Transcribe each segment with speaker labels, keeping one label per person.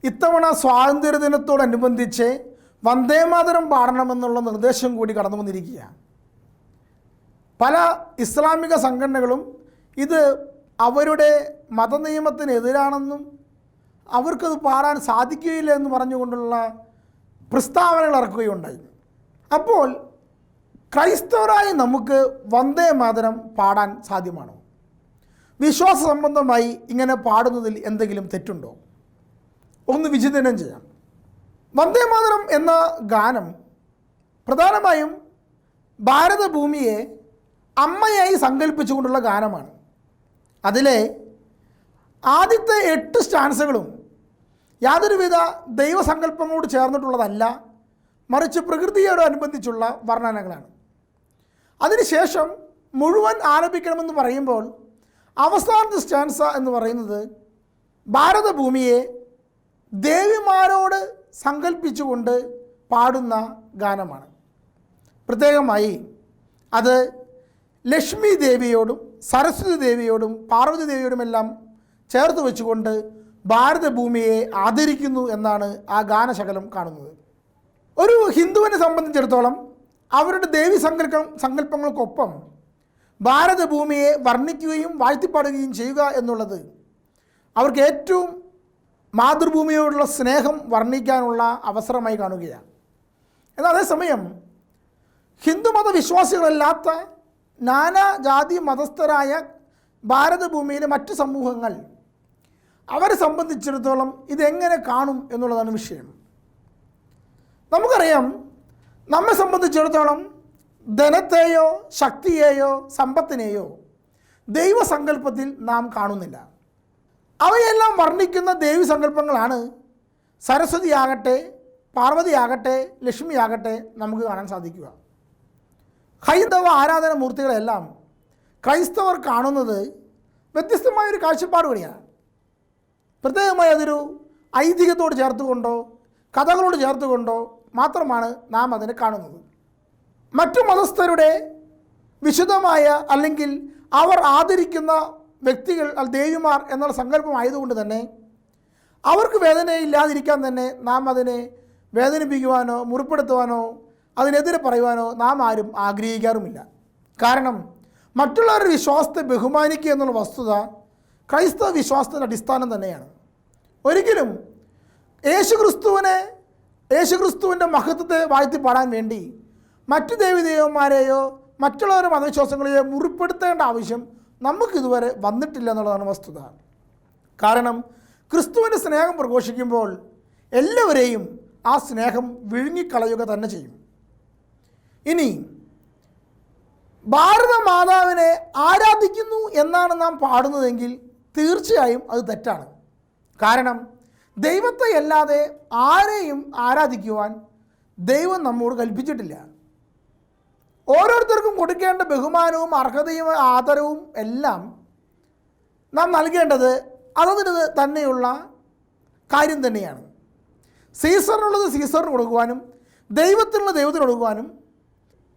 Speaker 1: ഇത്തവണ സ്വാതന്ത്ര്യദിനത്തോടനുബന്ധിച്ച് വന്ദേമാതരം പാടണമെന്നുള്ള നിർദ്ദേശം കൂടി കടന്നു വന്നിരിക്കുകയാണ്. പല ഇസ്ലാമിക സംഘടനകളും ഇത് അവരുടെ മതനിയമത്തിനെതിരാണെന്നും അവർക്കത് പാടാൻ സാധിക്കുകയില്ല എന്ന് പറഞ്ഞുകൊണ്ടുള്ള പ്രസ്താവനകൾ ഇറക്കുകയുണ്ടായി. അപ്പോൾ ക്രൈസ്തവരായി നമുക്ക് വന്ദേമാതരം പാടാൻ സാധ്യമാണോ? വിശ്വാസ സംബന്ധമായി ഇങ്ങനെ പാടുന്നതിൽ എന്തെങ്കിലും തെറ്റുണ്ടോ? ഒന്ന് വിചിന്തനം ചെയ്യാം. വന്ദേമാതരം എന്ന ഗാനം പ്രധാനമായും ഭാരതഭൂമിയെ അമ്മയായി സങ്കല്പിച്ചുകൊണ്ടുള്ള ഗാനമാണ്. അതിലെ ആദ്യത്തെ 8 സ്റ്റാൻസകളും യാതൊരുവിധ ദൈവസങ്കല്പങ്ങളോട് ചേർന്നിട്ടുള്ളതല്ല, മറിച്ച് പ്രകൃതിയോടനുബന്ധിച്ചുള്ള വർണ്ണനകളാണ്. അതിനുശേഷം മുഴുവൻ ആലപിക്കണമെന്ന് പറയുമ്പോൾ അവസാനത്തെ സ്റ്റാൻസ എന്ന് പറയുന്നത് ഭാരതഭൂമിയെ ദേവിമാരോട് സങ്കല്പിച്ചുകൊണ്ട് പാടുന്ന ഗാനമാണ്. പ്രത്യേകമായി അത് ലക്ഷ്മി ദേവിയോടും സരസ്വതി ദേവിയോടും പാർവതി ദേവിയോടുമെല്ലാം ചേർത്ത് വെച്ചുകൊണ്ട് ഭാരതഭൂമിയെ ആദരിക്കുന്നു എന്നാണ് ആ ഗാനശകലം കാണുന്നത്. ഒരു ഹിന്ദുവിനെ സംബന്ധിച്ചിടത്തോളം അവരുടെ ദേവി സങ്കല്പങ്ങൾക്കൊപ്പം ഭാരതഭൂമിയെ വർണ്ണിക്കുകയും വാഴ്ത്തിപ്പാടുകയും ചെയ്യുക എന്നുള്ളത് അവർക്ക് ഏറ്റവും മാതൃഭൂമിയോടുള്ള സ്നേഹം വർണ്ണിക്കാനുള്ള അവസരമായി കാണുകയാണ്. എന്നാൽ അതേസമയം ഹിന്ദുമത വിശ്വാസികളല്ലാത്ത നാനാ ജാതി മതസ്ഥരായ ഭാരതഭൂമിയിലെ മറ്റ് സമൂഹങ്ങൾ അവരെ സംബന്ധിച്ചിടത്തോളം ഇതെങ്ങനെ കാണും എന്നുള്ളതാണ് വിഷയം. നമുക്കറിയാം, നമ്മെ സംബന്ധിച്ചിടത്തോളം ധനത്തെയോ ശക്തിയെയോ സമ്പത്തിനെയോ ദൈവസങ്കല്പത്തിൽ നാം കാണുന്നില്ല. അവയെല്ലാം വർണ്ണിക്കുന്ന ദേവീസങ്കല്പങ്ങളാണ് സരസ്വതിയാകട്ടെ, പാർവതിയാകട്ടെ, ലക്ഷ്മിയാകട്ടെ നമുക്ക് കാണാൻ സാധിക്കുക. ഹൈന്ദവ ആരാധന മൂർത്തികളെല്ലാം ക്രൈസ്തവർ കാണുന്നത് വ്യത്യസ്തമായൊരു കാഴ്ചപ്പാട് കൂടിയാണ്. പ്രത്യേകമായി അതൊരു ഐതിഹ്യത്തോട് ചേർത്തുകൊണ്ടോ കഥകളോട് ചേർത്തുകൊണ്ടോ മാത്രമാണ് നാം അതിനെ കാണുന്നത്. മറ്റു മതസ്ഥരുടെ വിശുദ്ധമായ അല്ലെങ്കിൽ അവർ ആദരിക്കുന്ന വ്യക്തികൾ ദേവിമാർ എന്നുള്ള സങ്കല്പമായതുകൊണ്ട് തന്നെ അവർക്ക് വേദനയില്ലാതിരിക്കാൻ തന്നെ നാം അതിനെ വേദനിപ്പിക്കുവാനോ മുറിപ്പെടുത്തുവാനോ അതിനെതിരെ പറയുവാനോ നാം ആരും ആഗ്രഹിക്കാറുമില്ല. കാരണം മറ്റുള്ളവരുടെ വിശ്വാസത്തെ ബഹുമാനിക്കുക എന്നുള്ള വസ്തുത ക്രൈസ്തവ വിശ്വാസത്തിൻ്റെ അടിസ്ഥാനം തന്നെയാണ്. ഒരിക്കലും യേശുക്രിസ്തുവിൻ്റെ മഹത്വത്തെ വാഴ്ത്തി പാടാൻ വേണ്ടി മറ്റു ദേവീദേവന്മാരെയോ മറ്റുള്ളവരുടെ മതവിശ്വാസങ്ങളെയോ മുറിപ്പെടുത്തേണ്ട ആവശ്യം നമുക്കിതുവരെ വന്നിട്ടില്ല എന്നുള്ളതാണ് വസ്തുത. കാരണം ക്രിസ്തുവിൻ്റെ സ്നേഹം പ്രഘോഷിക്കുമ്പോൾ എല്ലാവരെയും ആ സ്നേഹം വിഴുങ്ങിക്കളയുക തന്നെ ചെയ്യും. ഇനി ഭാരതമാതാവിനെ ആരാധിക്കുന്നു എന്നാണ് നാം പാടുന്നതെങ്കിൽ തീർച്ചയായും അത് തെറ്റാണ്. കാരണം ദൈവത്തെ അല്ലാതെ ആരെയും ആരാധിക്കുവാൻ ദൈവം നമ്മോട് കൽപ്പിച്ചിട്ടില്ല. ഓരോരുത്തർക്കും കൊടുക്കേണ്ട ബഹുമാനവും അർഹതയും ആദരവും എല്ലാം നാം നൽകേണ്ടത് അതിന് തന്നെയുള്ള കാര്യം തന്നെയാണ്. സീസറിനുള്ളത് സീസറിന് കൊടുക്കുവാനും ദൈവത്തിനുള്ള ദൈവത്തിന് കൊടുക്കുവാനും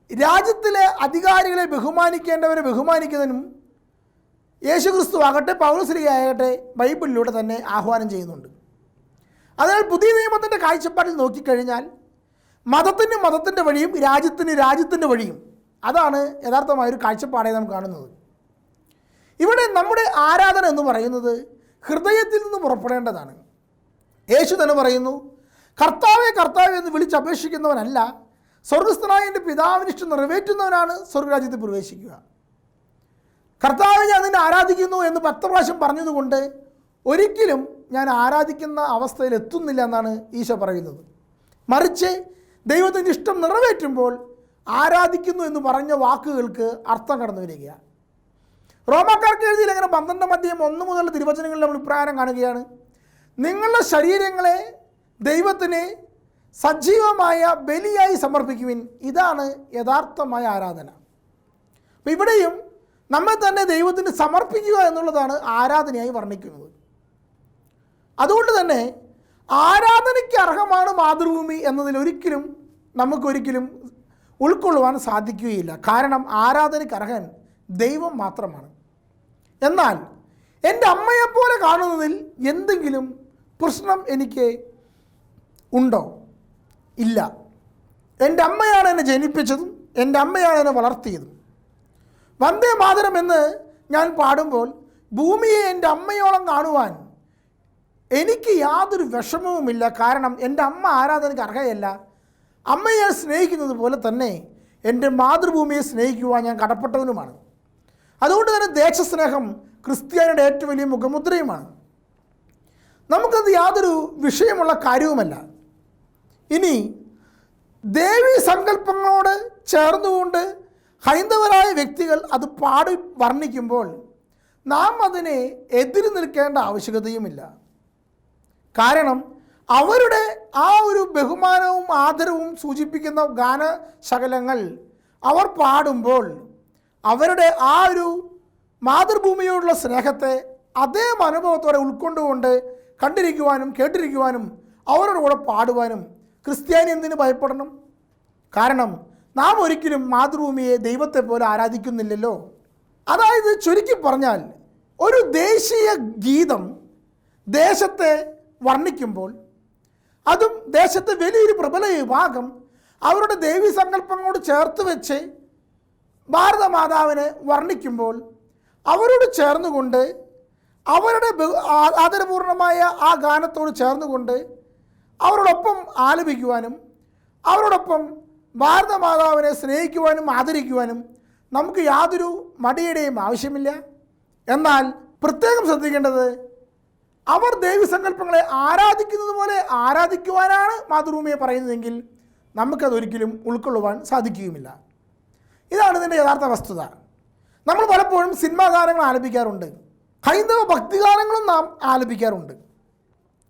Speaker 1: രാജ്യത്തിലെ അധികാരികളെ ബഹുമാനിക്കേണ്ടവരെ ബഹുമാനിക്കുന്നതിനും യേശുക്രിസ്തു ആകട്ടെ പൗലോസ്ലീഹയാകട്ടെ ബൈബിളിലൂടെ തന്നെ ആഹ്വാനം ചെയ്യുന്നുണ്ട്. അതിനാൽ പുതിയ നിയമത്തിൻ്റെ കാഴ്ചപ്പാടിൽ നോക്കിക്കഴിഞ്ഞാൽ മതത്തിന് മതത്തിൻ്റെ വഴിയും രാജ്യത്തിന് രാജ്യത്തിൻ്റെ വഴിയും, അതാണ് യഥാർത്ഥമായൊരു കാഴ്ചപ്പാടായി നാം കാണുന്നത്. ഇവിടെ നമ്മുടെ ആരാധന എന്ന് പറയുന്നത് ഹൃദയത്തിൽ നിന്ന് പുറപ്പെടേണ്ടതാണ്. യേശു തന്നെ പറയുന്നു, കർത്താവേ കർത്താവേ എന്ന് വിളിച്ചപേക്ഷിക്കുന്നവനല്ല, സ്വർഗസ്ഥനായ എൻ്റെ പിതാവിന് ഇഷ്ടം നിറവേറ്റുന്നവനാണ് സ്വർഗരാജ്യത്തിൽ പ്രവേശിക്കുക. കർത്താവെ ഞാൻ നിന്നെ ആരാധിക്കുന്നു എന്ന് 10 പ്രാവശ്യം പറഞ്ഞതുകൊണ്ട് ഒരിക്കലും ഞാൻ ആരാധിക്കുന്ന അവസ്ഥയിൽ എത്തുന്നില്ല എന്നാണ് ഈശോ പറയുന്നത്. മറിച്ച് ദൈവത്തിൻ്റെ ഇഷ്ടം നിറവേറ്റുമ്പോൾ ആരാധിക്കുന്നു എന്ന് പറഞ്ഞ വാക്കുകൾക്ക് അർത്ഥം കടന്നു വരികയാണ്. റോമാക്കാർക്ക് എഴുതിയ ലേഖനം 12-ാം അധ്യായം 1 മുതൽ തിരുവചനങ്ങളിൽ നമ്മൾ ഇപ്രകാരം കാണുകയാണ്: നിങ്ങളുടെ ശരീരങ്ങളെ ദൈവത്തിന് സജീവമായ ബലിയായി സമർപ്പിക്കുവിൻ, ഇതാണ് യഥാർത്ഥമായ ആരാധന. അപ്പം ഇവിടെയും നമ്മെ തന്നെ ദൈവത്തിന് സമർപ്പിക്കുക എന്നുള്ളതാണ് ആരാധനയായി വർണ്ണിക്കുന്നത്. അതുകൊണ്ട് തന്നെ ആരാധനയ്ക്ക് അർഹമാണ് മാതൃഭൂമി എന്നതിലൊരിക്കലും നമുക്കൊരിക്കലും ഉൾക്കൊള്ളുവാൻ സാധിക്കുകയില്ല. കാരണം ആരാധനയ്ക്ക് അർഹൻ ദൈവം മാത്രമാണ്. എന്നാൽ എൻ്റെ അമ്മയെപ്പോലെ കാണുന്നതിൽ എന്തെങ്കിലും പ്രശ്നം എനിക്ക് ഉണ്ടോ? ഇല്ല. എൻ്റെ അമ്മയാണ് എന്നെ ജനിപ്പിച്ചതും എൻ്റെ അമ്മയാണ് എന്നെ വളർത്തിയതും. വന്ദേ മാതരം എന്ന് ഞാൻ പാടുമ്പോൾ ഭൂമിയെ എൻ്റെ അമ്മയോളം കാണുവാൻ എനിക്ക് യാതൊരു വിഷമവുമില്ല. കാരണം എൻ്റെ അമ്മ ആരാധനയ്ക്ക് അർഹയല്ല. അമ്മയെ സ്നേഹിക്കുന്നത് പോലെ തന്നെ എൻ്റെ മാതൃഭൂമിയെ സ്നേഹിക്കുവാൻ ഞാൻ കടപ്പെട്ടവനുമാണ്. അതുകൊണ്ട് തന്നെ ദേശസ്നേഹം ക്രിസ്ത്യാനിയുടെ ഏറ്റവും വലിയ മുഖമുദ്രയുമാണ്. നമുക്കത് യാതൊരു വിഷയമുള്ള കാര്യവുമല്ല. ഇനി ദേവീ സങ്കല്പങ്ങളോട് ചേർന്നുകൊണ്ട് ഹൈന്ദവരായ വ്യക്തികൾ അത് പാടി വർണ്ണിക്കുമ്പോൾ നാം അതിനെ എതിര് നിൽക്കേണ്ട ആവശ്യകതയുമില്ല. കാരണം അവരുടെ ആ ഒരു ബഹുമാനവും ആദരവും സൂചിപ്പിക്കുന്ന ഗാനശകലങ്ങൾ അവർ പാടുമ്പോൾ അവരുടെ ആ ഒരു മാതൃഭൂമിയോടുള്ള സ്നേഹത്തെ അതേ മനോഭാവത്തോടെ ഉൾക്കൊണ്ടുകൊണ്ട് കണ്ടിരിക്കുവാനും കേട്ടിരിക്കുവാനും അവരുടെ കൂടെ പാടുവാനും ക്രിസ്ത്യാനി എന്തിനു ഭയപ്പെടണം? കാരണം നാം ഒരിക്കലും മാതൃഭൂമിയെ ദൈവത്തെ പോലെ ആരാധിക്കുന്നില്ലല്ലോ. അതായത് ചുരുക്കി പറഞ്ഞാൽ ഒരു ദേശീയ ഗീതം ദേശത്തെ വർണ്ണിക്കുമ്പോൾ അതും ദേശത്തെ വലിയൊരു പ്രബല വിഭാഗം അവരുടെ ദേവീ സങ്കല്പങ്ങളോട് ചേർത്ത് വെച്ച് ഭാരതമാതാവിനെ വർണ്ണിക്കുമ്പോൾ അവരോട് ചേർന്നുകൊണ്ട് അവരുടെ ആദരപൂർണമായ ആ ഗാനത്തോട് ചേർന്നുകൊണ്ട് അവരോടൊപ്പം ആലപിക്കുവാനും അവരോടൊപ്പം ഭാരതമാതാവിനെ സ്നേഹിക്കുവാനും ആദരിക്കുവാനും നമുക്ക് യാതൊരു മടിയുടെയും ആവശ്യമില്ല. എന്നാൽ പ്രത്യേകം ശ്രദ്ധിക്കേണ്ടത് അവർ ദേവീസങ്കല്പങ്ങളെ ആരാധിക്കുന്നത് പോലെ ആരാധിക്കുവാനാണ് മാതൃഭൂമിയെ പറയുന്നതെങ്കിൽ നമുക്കതൊരിക്കലും ഉൾക്കൊള്ളുവാൻ സാധിക്കുകയുമില്ല. ഇതാണ് ഇതിൻ്റെ യഥാർത്ഥ വസ്തുത. നമ്മൾ പലപ്പോഴും സിനിമാ ഗാനങ്ങൾ ആലപിക്കാറുണ്ട്, ഹൈന്ദവ ഭക്തിഗാനങ്ങളും നാം ആലപിക്കാറുണ്ട്.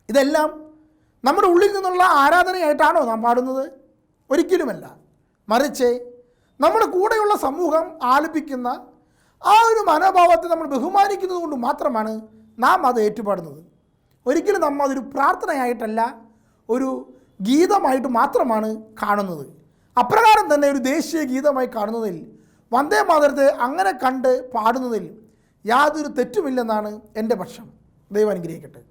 Speaker 1: ഇതെല്ലാം നമ്മുടെ ഉള്ളിൽ നിന്നുള്ള ആരാധനയായിട്ടാണോ നാം പാടുന്നത്? ഒരിക്കലുമല്ല. മറിച്ച് നമ്മുടെ കൂടെയുള്ള സമൂഹം ആലപിക്കുന്ന ആ ഒരു മനോഭാവത്തെ നമ്മൾ ബഹുമാനിക്കുന്നത് കൊണ്ട് മാത്രമാണ് നാം അത് ഏറ്റുപാടുന്നത്. ഒരിക്കലും നമ്മൾ അതൊരു പ്രാർത്ഥനയായിട്ടല്ല, ഒരു ഗീതമായിട്ട് മാത്രമാണ് കാണുന്നത്. അപ്രകാരം തന്നെ ഒരു ദേശീയ ഗീതമായി കാണുന്നതിൽ, വന്ദേ മാതരത്തെ അങ്ങനെ കണ്ട് പാടുന്നതിൽ യാതൊരു തെറ്റുമില്ലെന്നാണ് എൻ്റെ പക്ഷം. ദൈവം അനുഗ്രഹിക്കട്ടെ.